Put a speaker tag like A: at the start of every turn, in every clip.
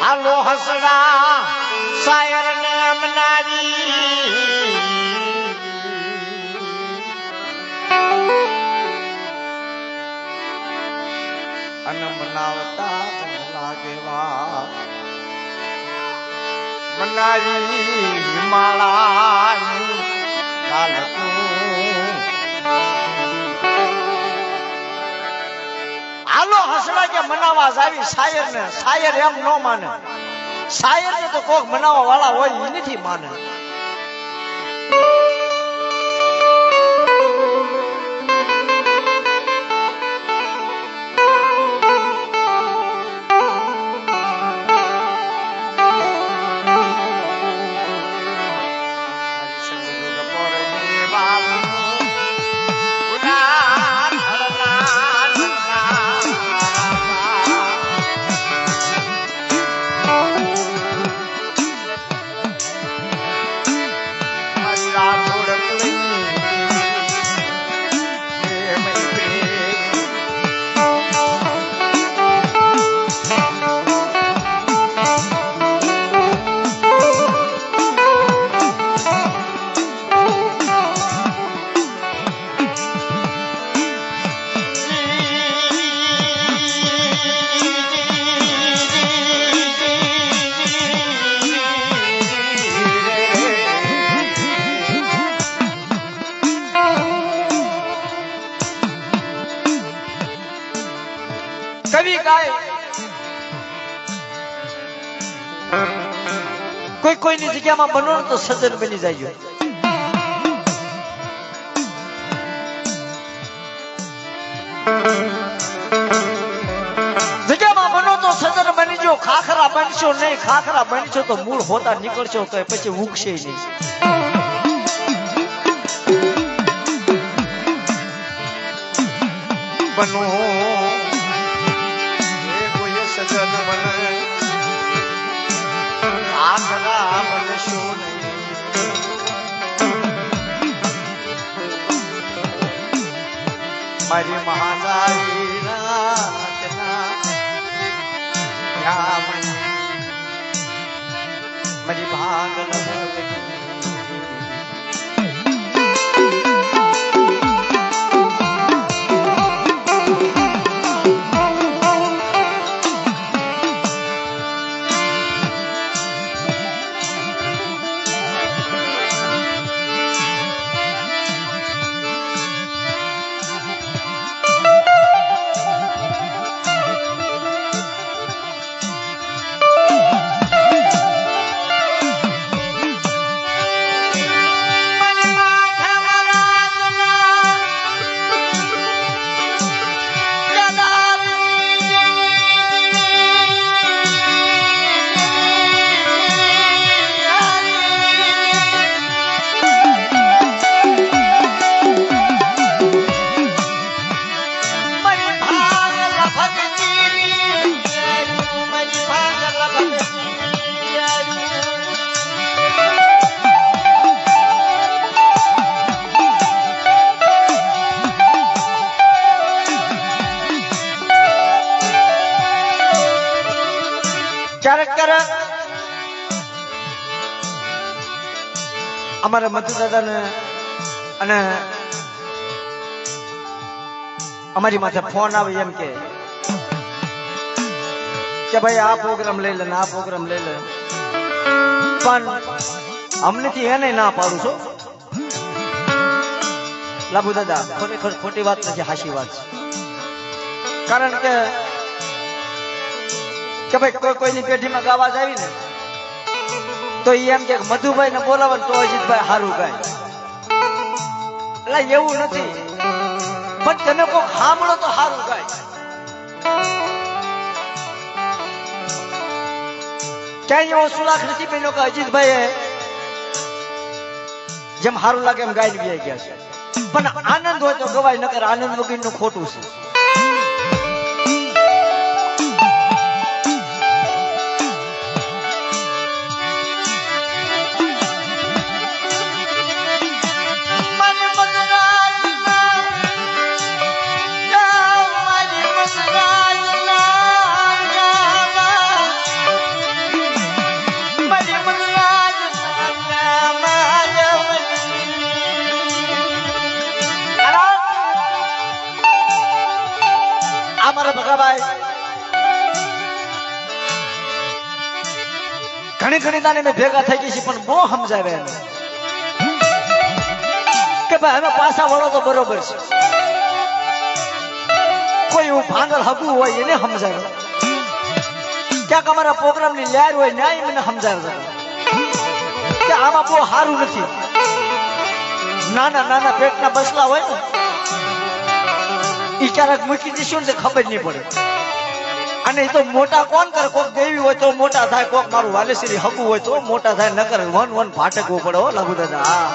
A: હાલો હસડા શાયર ને અમનારી અને મનાવતા લાગેવા મનારી માળાની લાલતું હાલો હસડા કે મનાવા જાવી શાયર ને શાયર એમ ન માને શાયર ને તો કોક મનાવા વાળા હોય એ નથી માને કવિ ગાય કોઈ કોઈની જગ્યામાં બનો તો સજ્જન બની જાય જગ્યામાં બનો તો સજ્જન બની જો ખાખરા બનશો નહીં ખાખરા બનશો તો મૂળ હોતા નીકળશો તો પછી ઉગશે નહીં બનો સજન મને આખરા બનશો નહીં મારી મહાદારી રાતના મારી ભાગ અમારા મધુ દાદાને અને અમારી માથે ફોન આવે એમ કે ભાઈ આ પ્રોગ્રામ લઈ લે ને આ પ્રોગ્રામ લઈ લે પણ અમનેથી એને ના પાડું છું લાભુ દાદા ખરેખર ખોટી વાત નથી હાચી વાત કારણ કે ભાઈ કોઈની પેઢીમાં ગાવા જ આવી ને તો એમ કે મધુભાઈ ને બોલાવે તો અજીતભાઈ સારું ગાય એટલે એવું નથી પણ તમે કોઈ સાંભળો તો સારું ગાય ક્યાંય એવો સુલાખ નથી બન્યો કે અજીતભાઈ જેમ સારું લાગે એમ ગાઈને બી ગયા છે પણ આનંદ હોય તો ગવાય નકર આનંદ વગરનું ખોટું છે ઘણી ઘણી દાને મેં ભેગા થઈ ગઈ છે પણ બહુ સમજાવે એને કે ભાઈ અમે પાછા વળો તો બરોબર છે. કોઈ એવું ભાંગલ હગું હોય એને સમજાવે, ક્યાંક અમારા પ્રોગ્રામ ની લહેર હોય ન્યાય મને સમજાવે કે આમાં બહુ સારું નથી. નાના નાના પેટના બસલા હોય ને ઈ ક્યારેક મૂકી દઈશું ને ખબર નહીં પડે. અને એ તો મોટા કોણ કરે, કોક દેવી હોય તો મોટા થાય, કોક મારું વાલેશ્રી હગું હોય તો મોટા થાય, નકર વન વન ભાટકવું પડે. હો લાગુ દાદા હા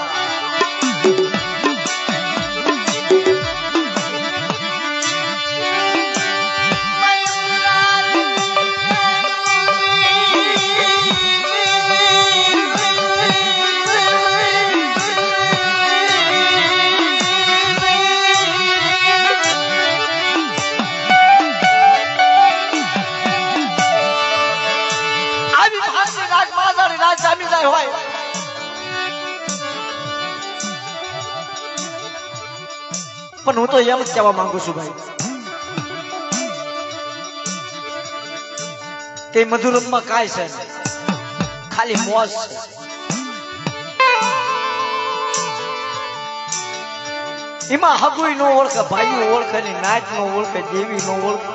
A: હોય. પણ હું તો એમ જ કહેવા માંગુ છું ભાઈ કે મધુરમમાં કાંઈ છે ખાલી મોજ છે. એમાં હગુઈ નો ઓળખે, ભાઈઓ ઓળખે ની, નાચ નો ઓળખે, દેવી નો ઓળખે.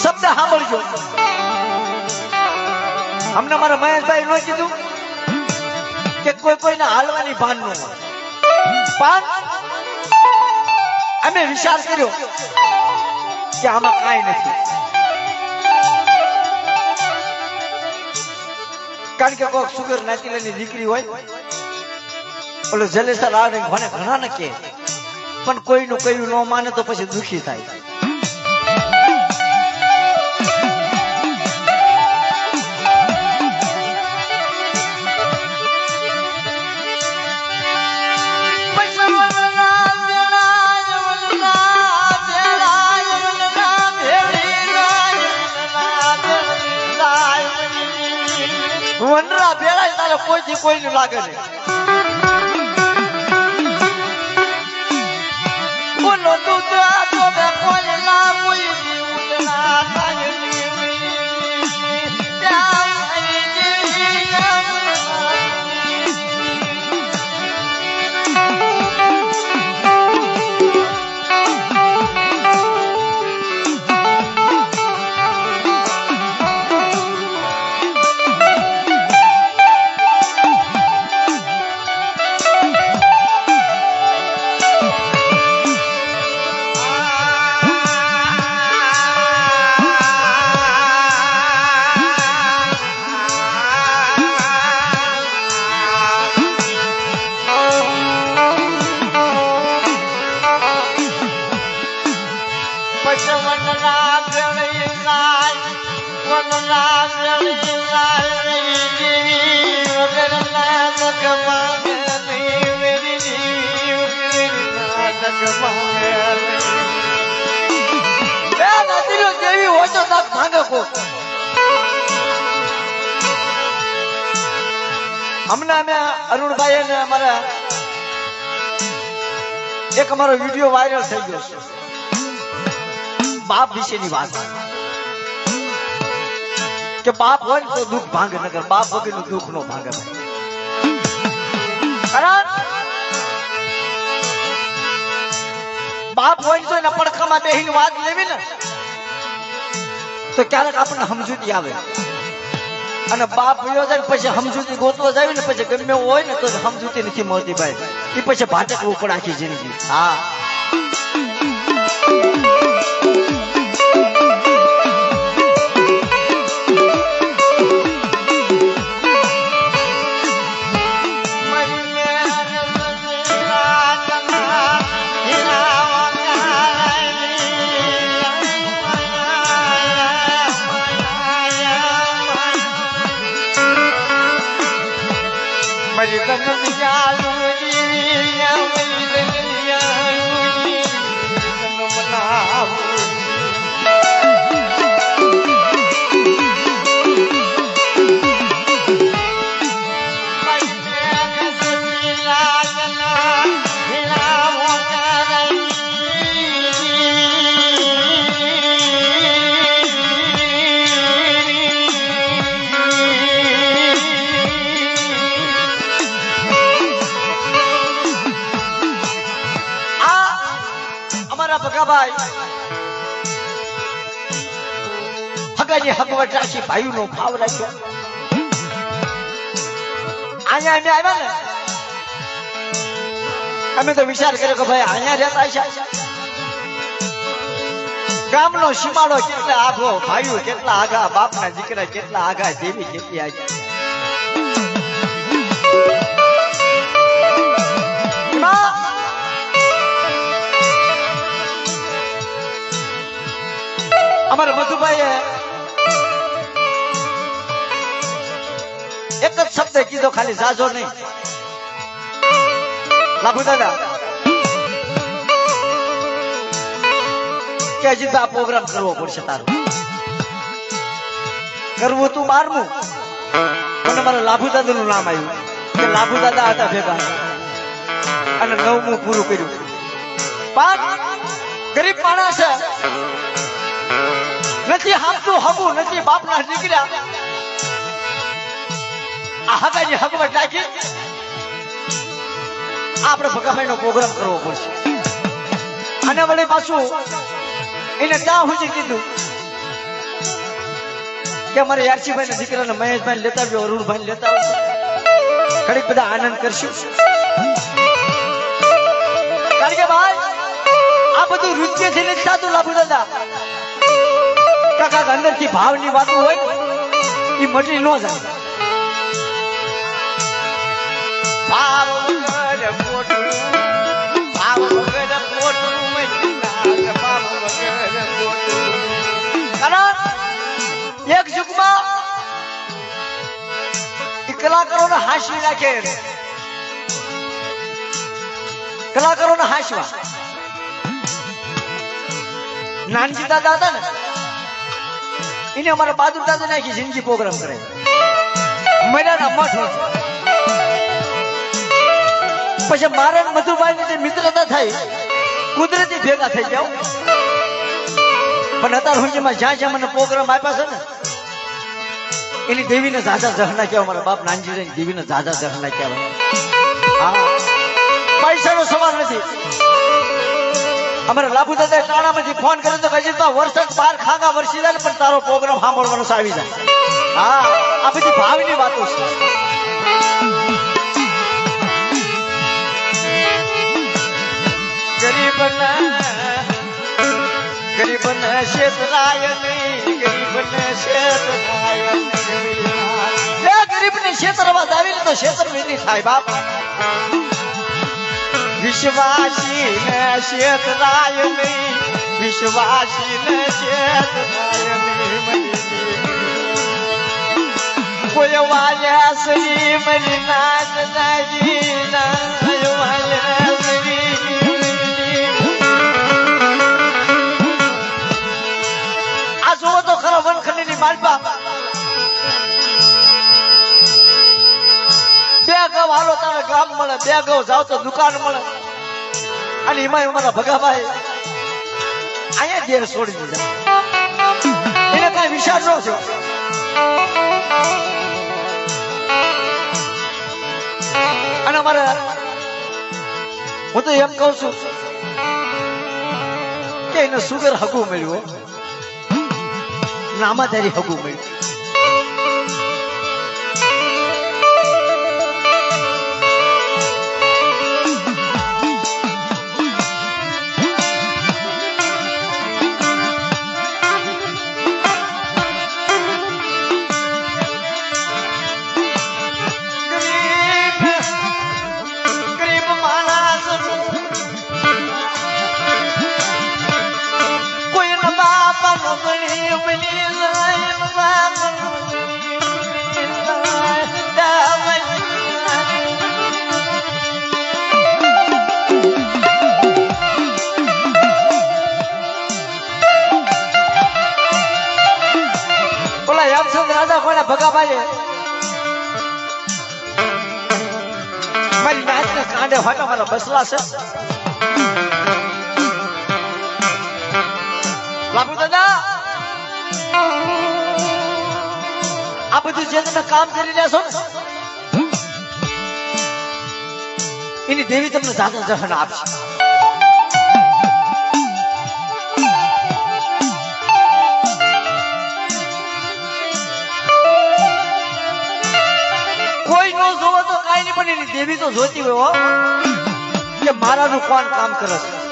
A: શબ્દ સાંભળજો, અમને મારા મહેશભાઈ નો કીધું કે કોઈ કોઈને હાલવાની ભાન નો પણ અમે વિચાર કર્યો કે આમાં કાંઈ નથી. કારણ કે કોઈ સુગર નાતીલાની દીકરી હોય ઓલો જલેસર આવે મને ઘણા ને કે પણ કોઈનું કયું ન માને તો પછી દુખી થાય. વનરા ભેળાય તારે કોઈથી કોઈનું લાગે નહીં. બોલો તું તો આ તો બે કોઈ ના કોઈ ઉતરા થાય હમણાં અમે અરુણભાઈ અને અમારા એક અમારો વિડીયો વાયરલ થઈ ગયો છે બાપ વિશેની વાત કે બાપ હોય ને તો દુઃખ ભાંગે, નગર બાપ વગરનું દુઃખ નો ભાંગે. બાપ હોય ને તો એના પડખામાં બેહીને વાત લેવી ને તો ક્યારેક આપણને સમજૂતી આવે. અને બાપ વયો જાય પછી સમજૂતી ગોતવા જાય ને પછી ગમે હોય ને તો સમજૂતી નથી મળતી ભાઈ. એ પછી ભાટકવું પડે આખી જિંદગી. હા ભગાભાઈ હગાની હગવટ રાખી ભાઈનો ભાવ રાખ્યો. અહીંયા અમે આવ્યા ને અમે તો વિચાર કર્યો કે ભાઈ અહીંયા રહેતા છે. ગામનો સીમાડો કેટલા આઘો, ભાઈઓ કેટલા આગા, બાપના દીકરા કેટલા આગા, દેવી કેટલી આગી. અમારા મધુભાઈએ એક જ શબ્દ કીધો, ખાલી જાજો નહીં. લાભુ દાદા કે હજી તો આ પ્રોગ્રામ કરવો પડશે, તારું કરવું તું 12મું. મને મારા લાભુ દાદા નું નામ આવ્યું કે લાભુ દાદા હતા ભેગા અને 9મું પૂરું કર્યું. પણ ગરીબ માણસ નથી, હામતું હગું નથી, બાપના દીકરા આ હગાની હગવટ રાખી આપણે ભગાભાઈ નો પ્રોગ્રામ કરવો પડશે. અને વળી પાછું એને ત્યાં સુધી કીધું કે અમારે યારસીભાઈ ના દીકરાને મહેશભાઈ લેતા આવજો, અરુણભાઈ લેતા આવજો, ઘડીક બધા આનંદ કરશું. કારણ કે ભાઈ આ બધું નૃત્યથી નથી થતું લાભુ દાદા. કાકા અંદર થી ભાવની વાતો હોય એ મટી ન જાય. ભાવ વગર મોટું, ભાવ વગર મોટું, ભાવ વગર મોટું. કારણ એક યુગમાં કલાકારોને હાંસવી નાખે, કલાકારોને હાંસવા. નાનજી દાદા હતા ને એને અમારા બહાદુર દાદા નાખી જિંદગી પ્રોગ્રામ કરે, મર્યાદા મઠ. પછી મારે મધુભાઈ ની જે મિત્રતા થઈ કુદરતી ભેગા થઈ જાવ. પણ અત્યાર હુંમાં જ્યાં જ્યાં મને પ્રોગ્રામ આપ્યા છે ને એની દેવીને ઝાઝા જહના કહેવાય. મારા બાપ નાનજી દેવીને ઝાઝા જહના કહેવાય. હા, પૈસાનો સવાલ નથી. અમારા લાભુ દાદા ટાણામાંથી ફોન કર્યો તો હજી તો વર્ષ 12 ખાગા વર્ષી જાય પણ તારો પ્રોગ્રામ સાંભળવાનો આવી જાય. હા, આ બધી ભાવની વાતો છે. ગરીબને શેતરાય નહીં, ગરીબને શેતરાય નહીં. ગરીબને શેતરવા દાવીને તો શેતરવિંધી થાય બાપ. વિશ્વાસી ને શેતરાય નહીં, વિશ્વાસી ને શેતરાય નહીં. કોઈ વાલ્યા શ્રી મરી નાચ જાગી ના વાલ્યા શ્રી. આ જુઓ તો ખરો વનખંડી ની માલપા. બે ગાવ હાલો તારે ગામ મળે, બે ગાવ જાવ તો દુકાન મળે. અને એમાં અમારા ભગાભાઈ અહીંયા ઘેર છોડી દીધા. એને કઈ વિચાર ન થયો. અને અમારે હું તો એમ કઉ છું કે એને સુગર હગું મળ્યું, નામાધારી હગું મળ્યું. ભગાભાઈ મારી નાચ ને કાંડે વાટા મારા બસલા છે. લાભુ દાદા આ બધું જે તમે કામ કરી રહ્યા છો ને એની દેવી તમને જાજા જહન આપશે. પણ એની દેવી તો જોતી હોય હો કે મારાનું કોણ કામ કરે છે.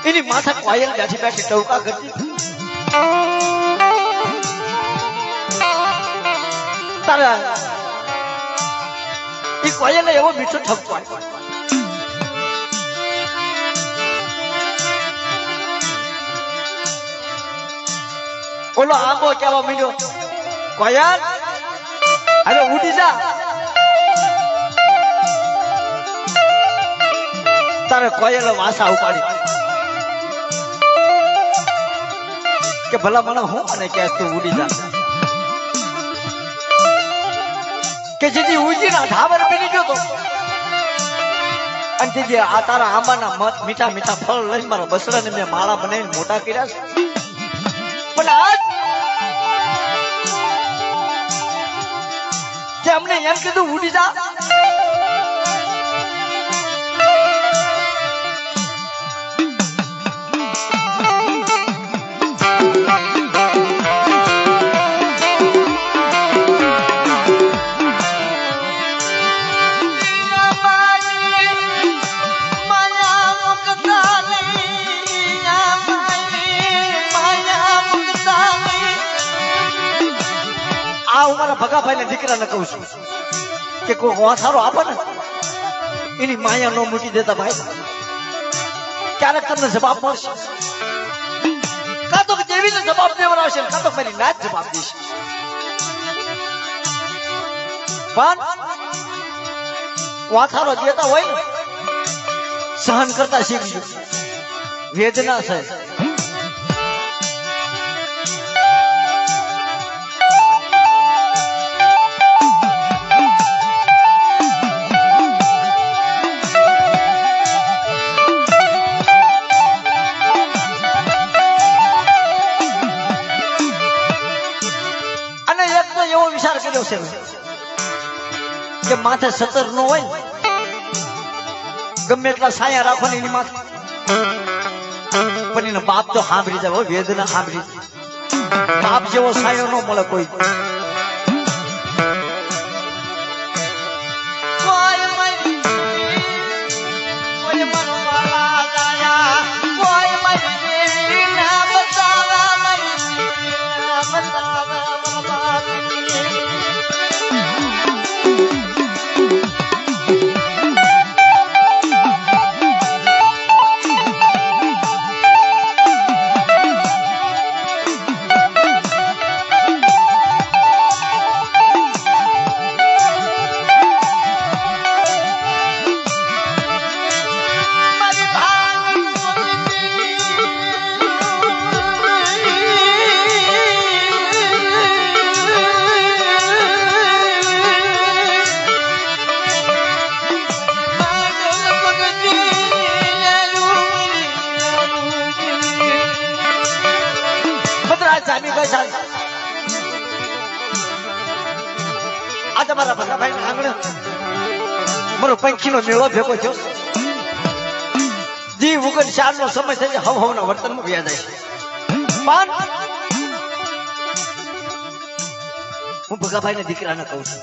A: એની માથા કોયલ બેઠી બેઠી ટવકા કરતી તારા એ કોયલ એવો મીઠો ઠપકો ઓલો આંબો કેવા મીઠો કોયલ હવે ઉડી જા તારે કોયલ વાસા ઉપાડી કે ભલા મને હું અને કે તું ઉડી જા કે જેથી ઉજીના ધાબર બની ગયો તો અને જે આ તારા આંબાના મત મીઠા મીઠા ફળ લઈને મારા બસડાને મેં માળા બનાવીને મોટા કર્યા છે પણ આજ કે અમને એમ કીધું ઉડી જા ભગાભાઈ ને દીકરાને કહું છું કે કોઈ વાસારો આપે ને એની માયા નો મૂકી દેતા ભાઈ ક્યારેક તમને જવાબ મળશે કાં તો દેવીને જવાબ દેવડાવશે કાં તો મારી નાચ જવાબ દેશે પણ વાસારો દેતા હોય ને સહન કરતા શીખજો વેદના છે કે માથે સતર નો હોય ગમે એટલા સાયા રાખો ને એની માથે પણ એનો બાપ તો સાંભળી જાય વેદના સાંભળી બાપ જેવો સાયો ન મળે કોઈ તમારા ભગાભાઈ ના આંગણે મારો પંખીનો મેળો ભેગો થયો જી વગર ચાર નો સમય થઈ જાય હવ ના વર્તનમાં વ્યા જાય પણ હું ભગાભાઈ ના દીકરાને કહું છું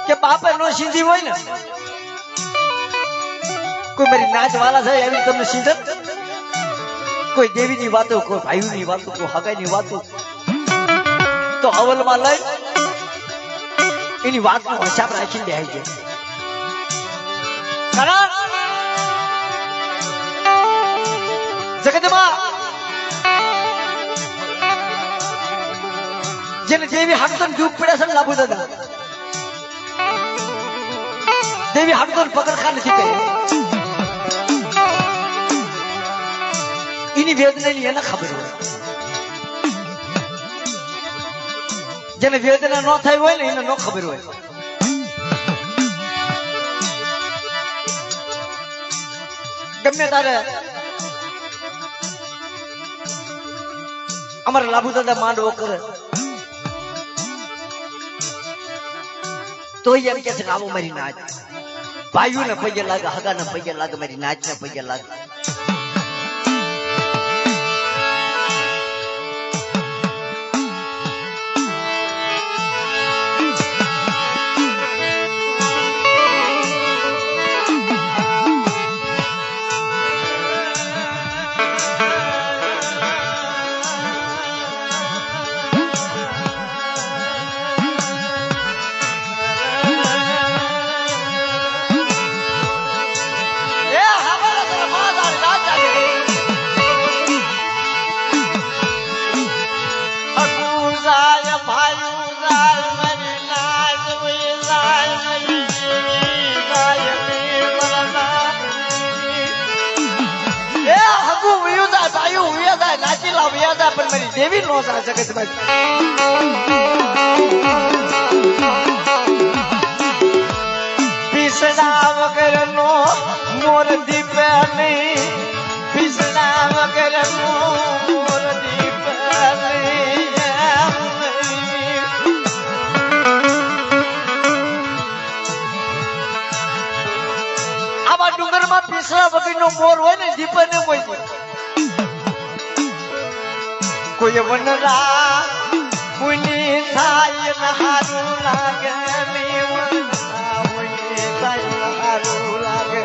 A: કે બાપે નો સિંધી હોય ને કોઈ મારી નાચ વાલા થાય એવી તમને સિંધર કોઈ દેવીની વાતો કોઈ ભાઈઓની વાતો કોઈ હગાઈની વાતો તો અવલમાં લઈ એની વાતનો હિસાબ રાખીને બેહી જાય કારણ જગતમાં જેને દેવી હાકતન દુઃખ પડે છે લાભુ દાદા દેવી હાકતન પગરખા નથી કહે એની વેદનાની એને ખબર હોય જેને વેદના ન થઈ હોય ને એને ન ખબર હોય ગમે તારે અમારા લાભુ દાદા માંડવો કરે તો એમ કે છે કે આવો મારી નાચ ભાઈઓ ને પગે લાગે હગા ને પગે લાગે મારી નાચ ને પગે લાગે પણ મારી દેવી નો સા શકે છે પીસડા વગર નો મોર દીપે નહીં પીસડા વગર નો મોર દીપે નહીં આવા ડુંગરમાં પીસડા વગર નો મોર હોય ને દીપે ને હોય કોઈ વનરા મુની થાય ન હારું લાગે ની વનરા મુની થાય ન હારું લાગે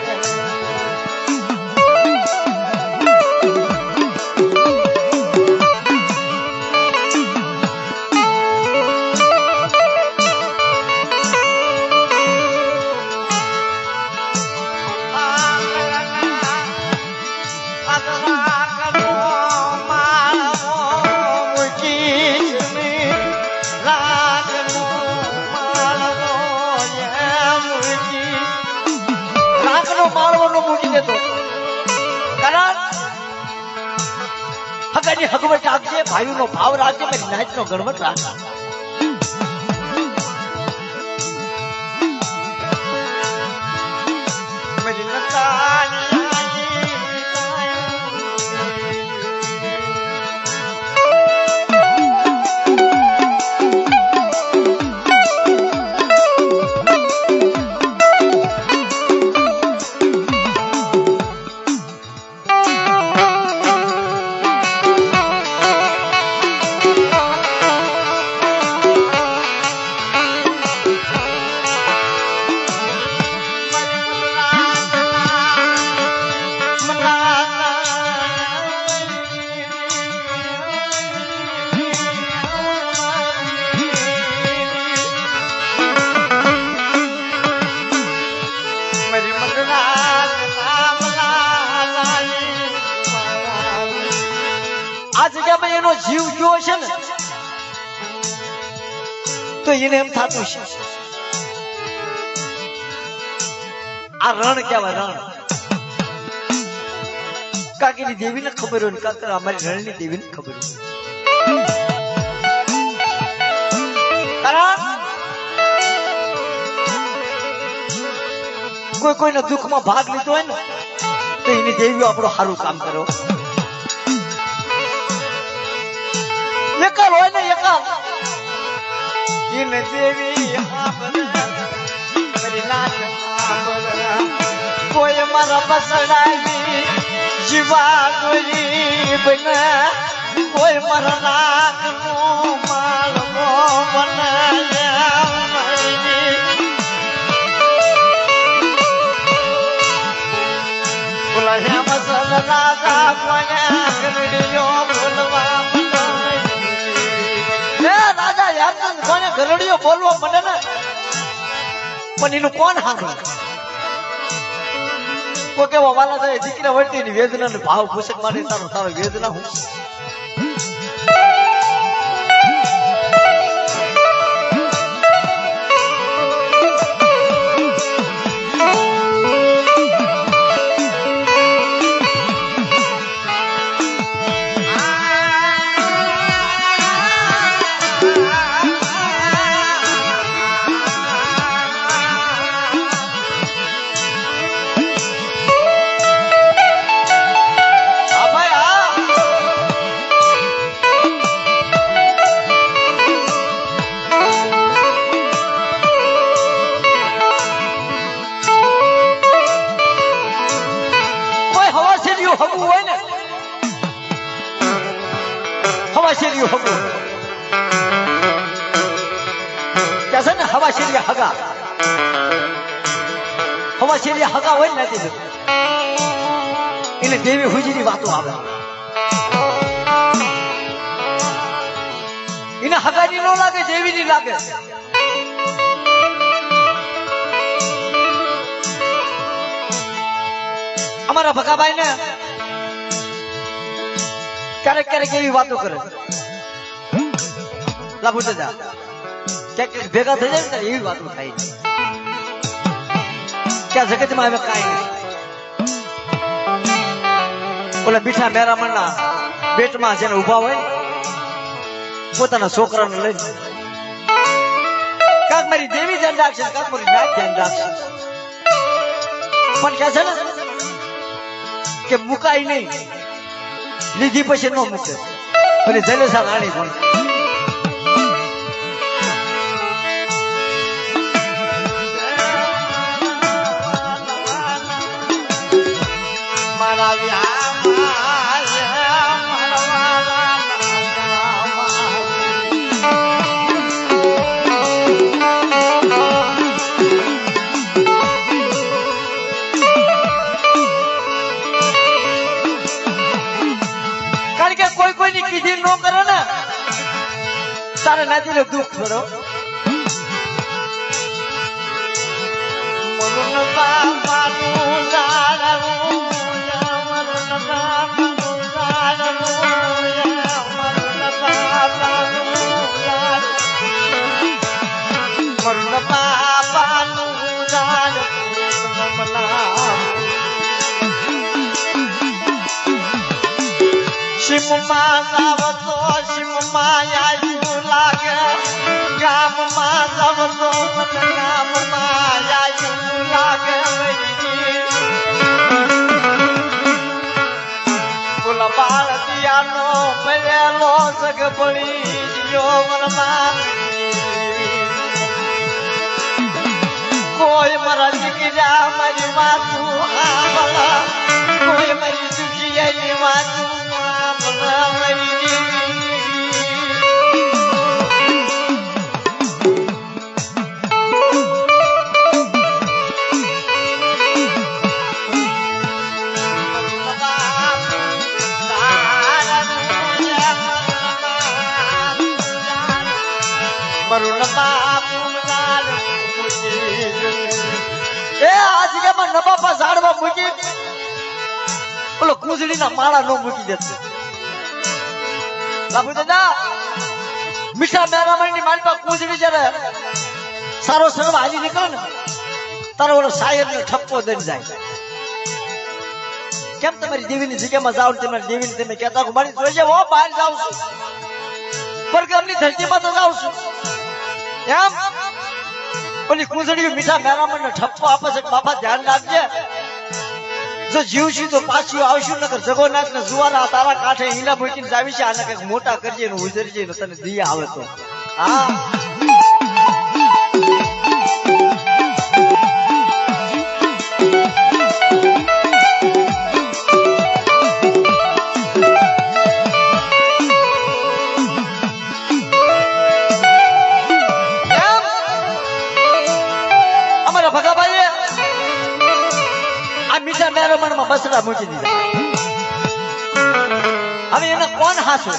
A: હગવટ રાખજે ભાઈઓ નો ભાવ રાખજે મારી નાચ નો ગણવટ રાખજે મારી નતાની એનો જીવ ગયો છે ને તો એને એમ થતું છે આ રણ કેવાય રણ કાકીની દેવીને ખબર હોય ને કાકા અમારી રણની દેવીને ખબર હોય કોઈ કોઈના દુઃખમાં ભાગ લીધો હોય ને તો એની દેવીઓ આપણું સારું કામ કરો એકલ હોય ને એકલ इन देवी मेरी नाथ कोई मारा बसड़ाई जीवा गरीब न कोई मारा नाथ नो माल नो बनाया बोला मसल राजा कोने गरड़ियो बोलवा राजा यार कोने गरड़ियो बोलवा मने ने पण એનું કોણ સાંભળે કોઈ કેવો વાલા થાય દીકરા વળતી ની વેદના ને ભાવ પૂછક માટે તારો તારો વેદના હું હવા શેરી હગા હવા શેરી હગા હોય ને એટલે દેવી હુજીની વાતો આવે એને હગાની નો લાગે દેવીની લાગે અમારા ભગાભાઈ ને ક્યારેક ક્યારેક એવી વાતો કરે લાભુ દાદા ક્યાંક ભેગા થઈ જાય ને એવી વાતો થાય કે આ જગતમાં હવે કાંઈ નહીં ઓલા બીઠા મેરામણના પેટમાં જેને ઉભા હોય પોતાના છોકરાને લઈને કાંક મારી દેવી ધ્યાન રાખશે કાંક મારી નાક ધ્યાન રાખશે પણ કે છે ને કે મુકાય નહીં લીધી પછી ન મૂકે અને જલેસા રાણી પણ કીધી નો કરો ને તારે નાથી દુઃખ કરો મરુન બાપાનું જાણવું મરુન બાપાનું જાણવું મરુન બાપાનું જાણવું શિવમાં જાવતો શિવમાં આયુ લાગે ગામમાં જાવતો મને ગામમાં આયુ લાગે બોલા બાળ દિયાનો પહેલો સગ પડી ગયો મનમાં કોઈ મારા દીકરા મારી વાતું આવલા કોઈ મારી દુખિયાની વાતું કુંજડીના માળા નો મૂકી દેતો બાબુ દાદા મીઠા મેરામણની મારી પાસે કુંજડી જયારે સારો સર્વ હાલી નીકળે ને તારો ઓલો શાયર ને ઠપકો દઈ જાય કેમ તમારી દેવીની જગ્યામાં જાવ તમારી દેવીને તમે કહેતા મારી જોજે હો બહાર જાઉં છું પરગમની ધરતીમાં તો જાઉં છું એમ ઓલી કુંજડી મીઠા મેરામણને ઠપકો આપે છે બાપા ધ્યાન રાખજે જો જીવશું તો પાછું આવશું નકર જગોનાથ ને જુવાના તારા કાંઠે હીલા મૂકીને જાવી છે આને કઈક મોટા કરજે ને ઉજરજે ને તને દિયા આવે તો હા બસડા મૂકી દીધા. હવે એને કોણ હાસુ?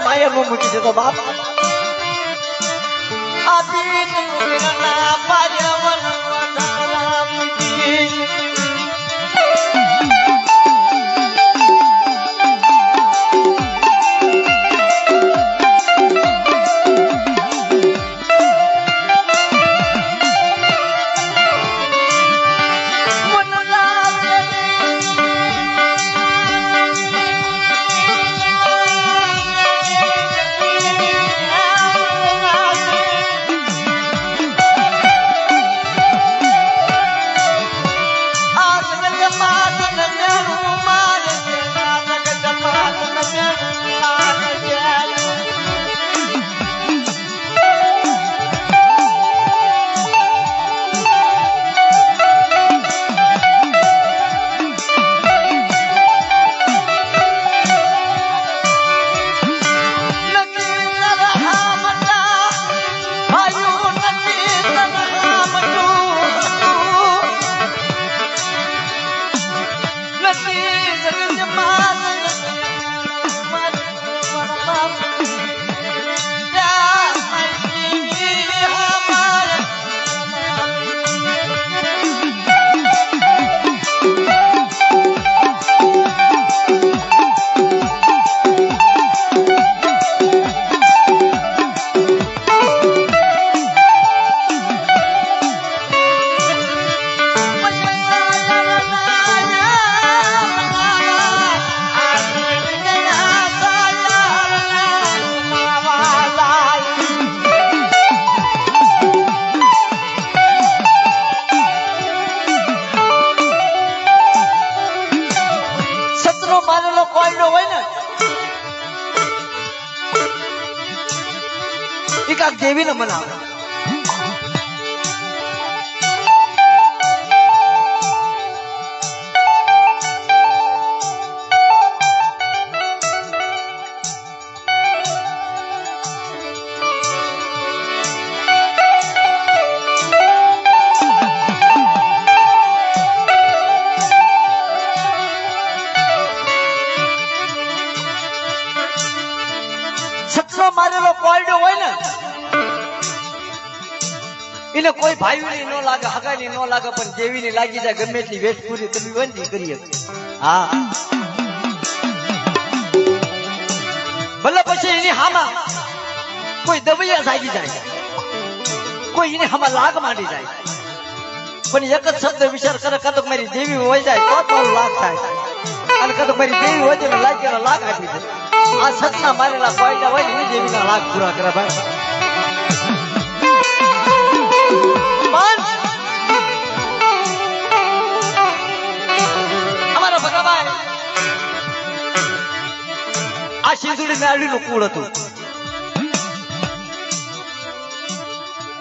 A: માયા નો મૂકી દેતો બાપ. દેવી ને મનાવે. સતરો મારેલો કોયડો હોય ને એને કોઈ ભાઈ નો લાગે, હગાની નો લાગે, પણ દેવી ની લાગી જાય. ગમે એટલી વેઠ પૂરી કરવી હોય ને કરીએ. હા ભલે પછી એની હામાં કોઈ દવૈયા જાગી જાય, કોઈ એને હામાં લાગ માંડી જાય, પણ એક જ શબ્દ વિચાર કરે, કદક મારી દેવી હોય જાય તો મારું લાગ થાય, અને કદક મારી દેવી હોય તો લાગેલો લાગ આપી દે. આ સતના મારેલા કોયડા હોય ને દેવીના લાગ પૂરા કરે ભાઈ. અમારા ભગાભાઈ આ સિંધુડી મેળવીનું કુળ હતું,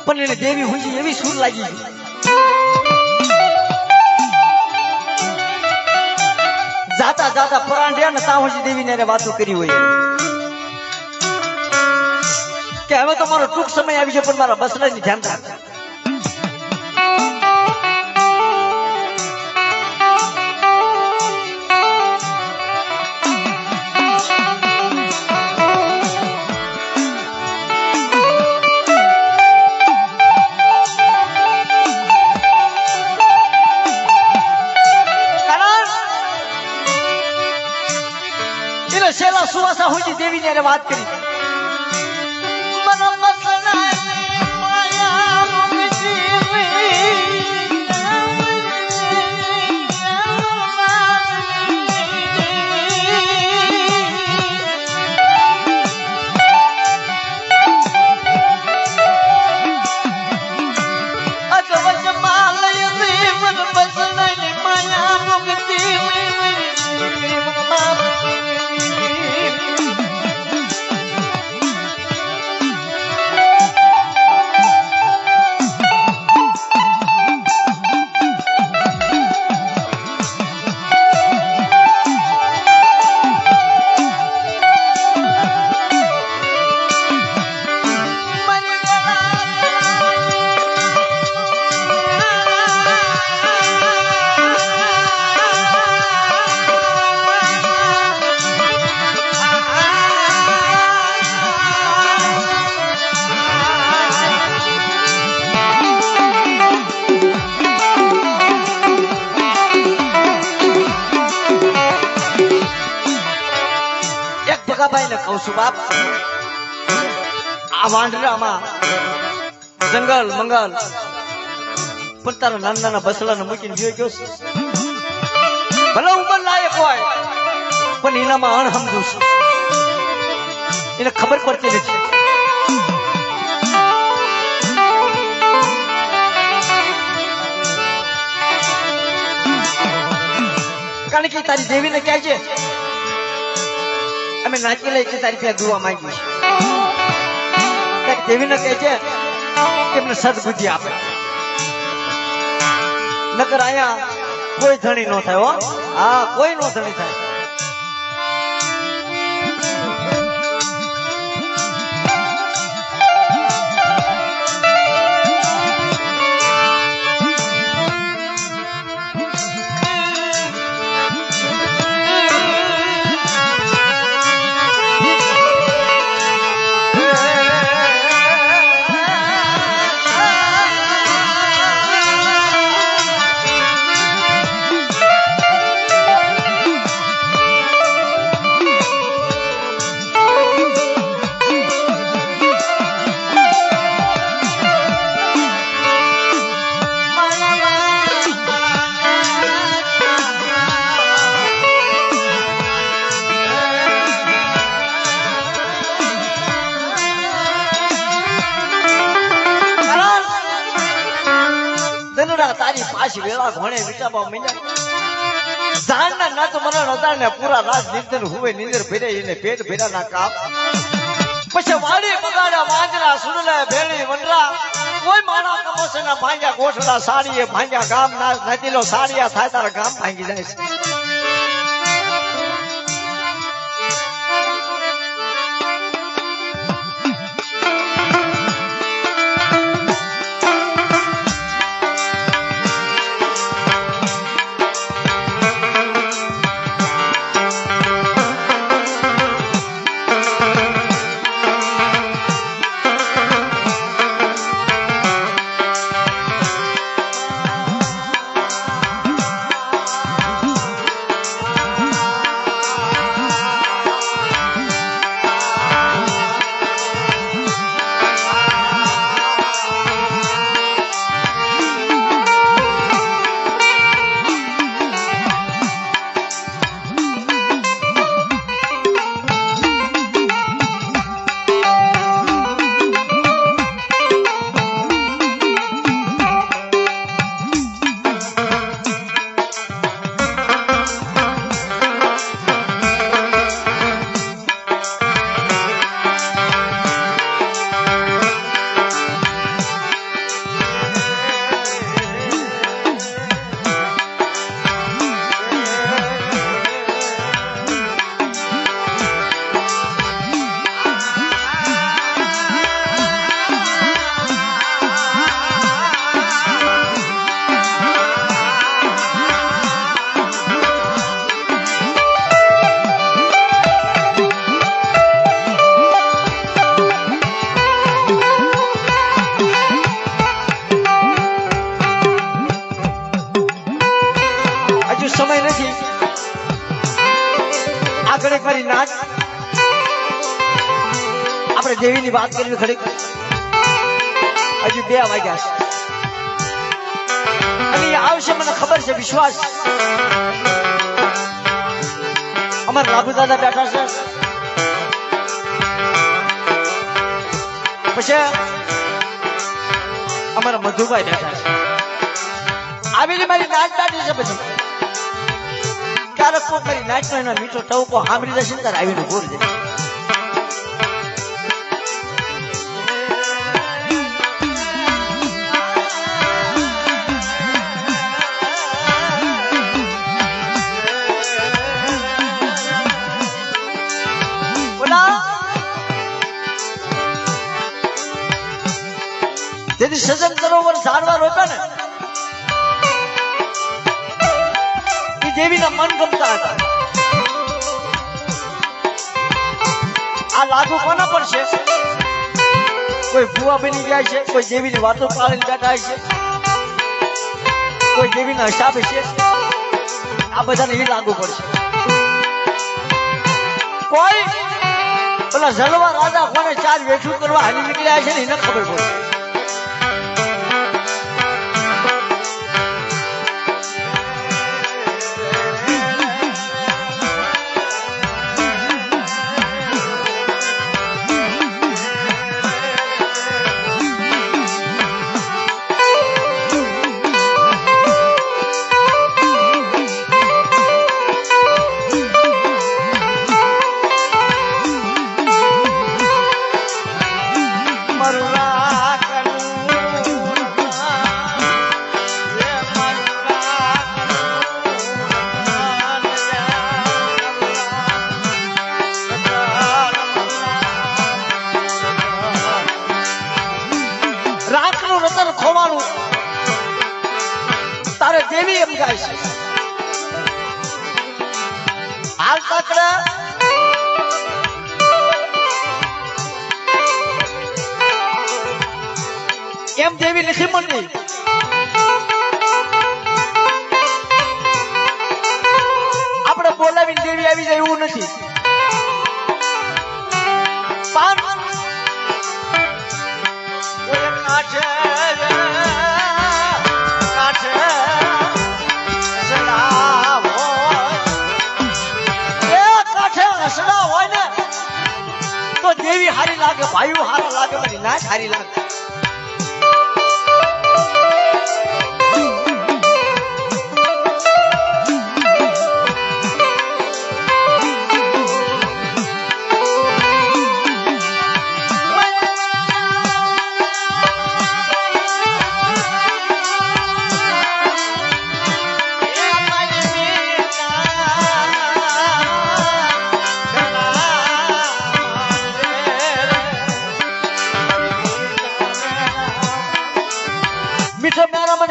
A: પણ એને દેવી હુંજી એવી સૂર લાગી જાતા જાતા પરાંઢ્યા ને ત્યાં હુંજી દેવીને વાતો કરી હોય કે હવે તો મારો ટૂંક સમય આવી છે, પણ મારા બસરાની ધ્યાન રાખ. એને શેલા સુવાસા હોજી દેવી ને વાત કરી કહું છું બાપ આ વાંઢરામાં જંગલ મંગલ પણ તારા નાના નાના બસલાને મૂકીને જોઈ ગયો છે ભલે ઉંમર લાયક હોય પણ એનામાં અણહમજુ છે એને ખબર પડતી નથી કારણ કે તારી દેવીને કહે છે અમે નાચી લઈ કે તારી ત્યાં દુઆ માંગી છે દેવીને કહે છે કે એમને સદબુદ્ધિ આપે નકર અહીંયા કોઈ ધણી ન થાય હો હા કોઈ નો ધણી થાય તારી પાછી વેળા ઘોણે વિટાબા મીંડા જાણના નાચ મરણ હતા ને પૂરા રાત નિંદર હુવે નિંદર ફેરે એને પેટ ભેરાના કાપ પછી વાડી બગાડા વાંજરા સુડલા ભેળી વંડરા કોઈ માણા કમોસે ના ભાંગ્યા ગોઠડા સાડીએ ભાંગ્યા ગામ ના નદીલો સાડિયા થાય તારા ગામ ભાંગી જાય છે નાચ આપણે દેવીની વાત કરવી ઘડીક હજી 2 વાગ્યા છે અને એ આવશે મને ખબર છે વિશ્વાસ અમારા લાભુ દાદા બેઠા છે પછી અમારા મધુભાઈ બેઠા છે આવીને મારી નાચ દાટી છે પછી ક્યારેક કોઈ મારી નાચનો એનો મીઠો ટવકો સાંભળી જશે ને ત્યારે આવીને બોલ જશે જેથી સજન સરોવર ઝાડવા રોપ્યા ને એ દેવીના મન ગમતા હતા આ લાગુ કોના પર છે કોઈ ભૂવા બની ગયા છે કોઈ દેવીની વાતો પાળીને બેઠા છે કોઈ દેવીના હિસાબે છે આ બધાને એ લાગુ પડશે કોઈ પેલા જલવા રાજા કોને 4 વેઠું કરવા હાલી નીકળ્યા છે ને એને ખબર પડશે ખોવાનું તારે દેવી એમ ગાય છે હાલ તાકડા એમ દેવી નથી મળતી આપણે બોલાવીને દેવી આવી જાય એવું નથી દેવી હારી લાગે ભાઈઓ હારા લાગે મારી નાચ હારી લાગે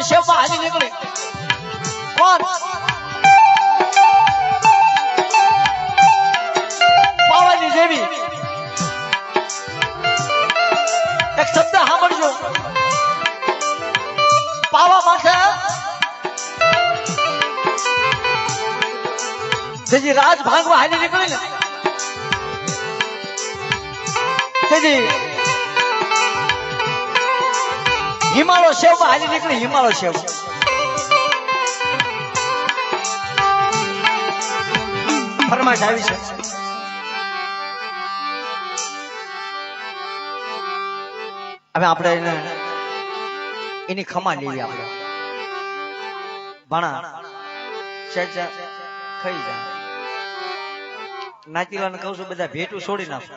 A: शेफा हाली निकले कौन पावानी देवी एक शब्द સાંભળજો પાવા માટે જેજી રાજ ભાંગવા હાલી નીકળે ને તેજી हिमालय सेव हाली निकली हिमालय सेव फरमाइश આવી છે હવે આપણે એને એની ખમા લેવી આપણે ભણા સેજા ખાઈ જાય નાતીલાને કહું છું બધા ભેટું છોડી નાખો